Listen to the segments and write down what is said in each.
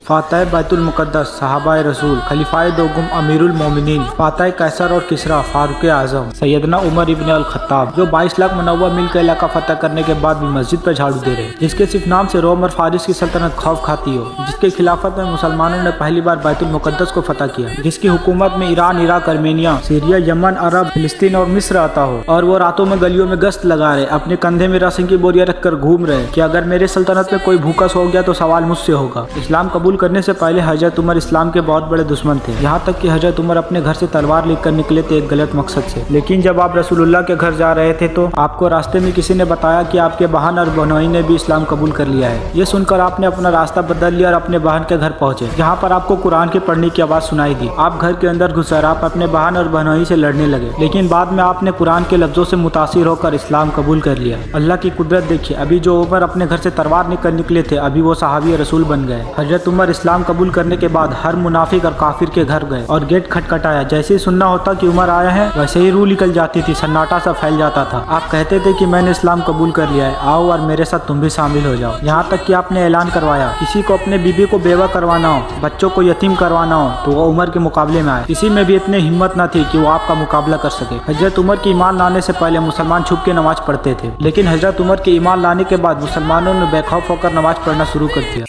फातह बैतुल मुक़द्दस सहाबाए रसूल खलीफाए दोगुम अमीरुल मोमिनीन फातह कैसर और किसरा फारूक आज़म सैयदना उमर इब्न अल खत्ताब जो 22 लाख मुनव्वर मिल का इलाका फतह करने के बाद भी मस्जिद पर झाड़ू दे रहे, जिसके सिर्फ नाम से रोम और फारिस की सल्तनत खौफ खाती हो, जिसके खिलाफत में मुसलमानों ने पहली बार बैतुल मुक़द्दस को फतह किया, जिसकी हुकूमत में Iran, Iraq, Armenia, Syria, Yemen, Arab, फिलिस्तीन और मिस्र आता हो, और वो रातों में गलियों में गश्त लगा रहे, अपने कंधे में राशन की बोरियां रखकर घूम रहे कि अगर मेरे सल्तनत में कोई भूखा सो गया तो सवाल मुझसे होगा। इस्लाम कबूल करने से पहले हजरत उमर इस्लाम के बहुत बड़े दुश्मन थे, यहाँ तक कि हजरत उमर अपने घर से तलवार लेकर निकले थे एक गलत मकसद से। लेकिन जब आप रसूलुल्लाह के घर जा रहे थे तो आपको रास्ते में किसी ने बताया कि आपके बहन और बहनोई ने भी इस्लाम कबूल कर लिया है। ये सुनकर आपने अपना रास्ता बदल लिया और अपने बहन के घर पहुंचे, जहाँ पर आपको कुरान के पढ़ने की आवाज सुनाई दी। आप घर के अंदर घुसकर आप अपने बहन और बहनोई से लड़ने लगे, लेकिन बाद में आपने कुरान के लफ्जों से मुतासिर होकर इस्लाम कबूल कर लिया। अल्लाह की कुदरत देखिए, अभी जो उमर अपने घर से तलवार लेकर निकले थे, अभी वो सहाबी रसूल बन गए। हजरत उमर इस्लाम कबूल करने के बाद हर मुनाफिक और काफिर के घर गए और गेट खटखटाया। जैसे ही सुनना होता कि उमर आया है, वैसे ही रूह निकल जाती थी, सन्नाटा सा फैल जाता था। आप कहते थे कि मैंने इस्लाम कबूल कर लिया है, आओ और मेरे साथ तुम भी शामिल हो जाओ। यहाँ तक कि आपने ऐलान करवाया किसी को अपने बीबी को बेवा करवाना हो, बच्चों को यतीम करवाना हो तो वो उमर के मुकाबले में आए। किसी में भी इतनी हिम्मत न थी कि वो आपका मुकाबला कर सके। हजरत उमर की ईमान लाने से पहले मुसलमान छुप के नमाज पढ़ते थे, लेकिन हजरत उमर के ईमान लाने के बाद मुसलमानों ने बेखौफ होकर नमाज पढ़ना शुरू कर दिया।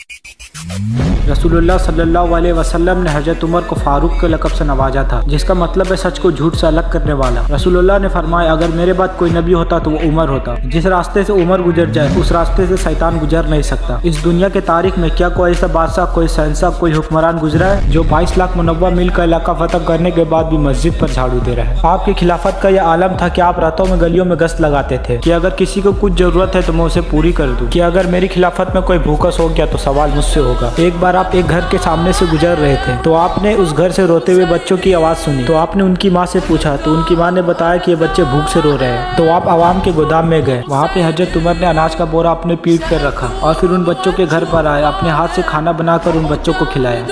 रसूलुल्लाह सल्लल्लाहु अलैहि वसल्लम ने हजरत उमर को फारूक के लक़ब से नवाजा था, जिसका मतलब है सच को झूठ से अलग करने वाला। रसूलुल्लाह ने फरमाया अगर मेरे बाद कोई नबी होता तो वो उमर होता। जिस रास्ते से उमर गुजर जाए उस रास्ते से शैतान गुजर नहीं सकता। इस दुनिया के तारीख में क्या कोई ऐसा बादशाह, कोई शहंशाह, कोई हुक्मरान गुजरा है जो 22 लाख मुनव्वर मील का इलाका फतह करने के बाद भी मस्जिद पर झाड़ू दे रहा है। आपकी खिलाफत का यह आलम था कि आप रातों में गलियों में गश्त लगाते थे कि अगर किसी को कुछ जरूरत है तो मैं उसे पूरी कर दूं, कि अगर मेरी खिलाफत में कोई भूखा सो गया तो सवाल मुझसे होगा। एक बार आप एक घर के सामने से गुजर रहे थे तो आपने उस घर से रोते हुए बच्चों की आवाज सुनी, तो आपने उनकी माँ से पूछा तो उनकी माँ ने बताया कि ये बच्चे भूख से रो रहे हैं। तो आप आवाम के गोदाम में गए, वहाँ पे हजरत उमर ने अनाज का बोरा अपने पीठ पर रखा और फिर उन बच्चों के घर पर आए, अपने हाथ से खाना बनाकर उन बच्चों को खिलाया।